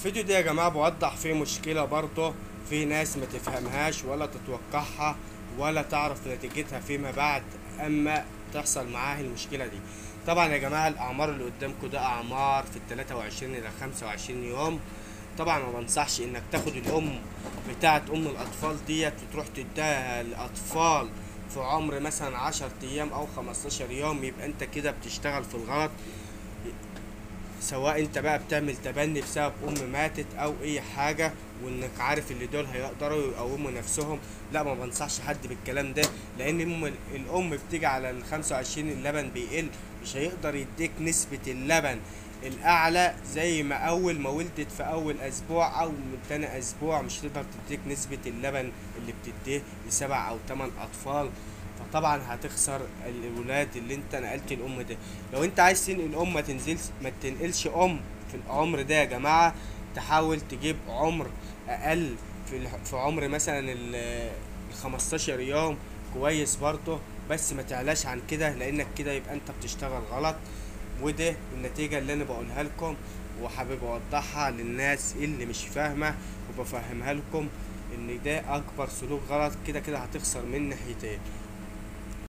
الفيديو ده يا جماعة بوضح فيه مشكلة برضه. في ناس ما تفهمهاش ولا تتوقعها ولا تعرف نتيجتها فيما بعد اما تحصل معاه المشكلة دي. طبعا يا جماعة الاعمار اللي قدامكم ده اعمار في ال23 الى 25 يوم. طبعا ما بنصحش انك تاخد الام بتاعت الاطفال ديت وتروح تديها لاطفال في عمر مثلا 10 ايام او 15 يوم، يبقى انت كده بتشتغل في الغلط. سواء انت بقى بتعمل تبني بسبب ماتت او اي حاجة، وانك عارف اللي دول هيقدروا يقوموا نفسهم، لا ما بنصحش حد بالكلام ده. لان الام بتيجي على ال25 اللبن بيقل، مش هيقدر يديك نسبة اللبن الاعلى زي ما اول ما ولدت في اول اسبوع او من تاني اسبوع. مش هتقدر تديك نسبة اللبن اللي بتديه لسبع او 8 اطفال. فطبعا هتخسر الولاد اللي انت نقلت الام ده. لو انت عايز تنقل ام ما تنقلش ام في العمر ده يا جماعة. تحاول تجيب عمر اقل في عمر مثلا ال 15 يوم كويس برضه، بس ما تعلاش عن كده، لانك كده يبقى انت بتشتغل غلط. وده النتيجة اللي انا بقولها لكم، وحابب اوضحها للناس اللي مش فاهمة، وبفهمها لكم ان ده اكبر سلوك غلط. كده كده هتخسر من ناحيتين.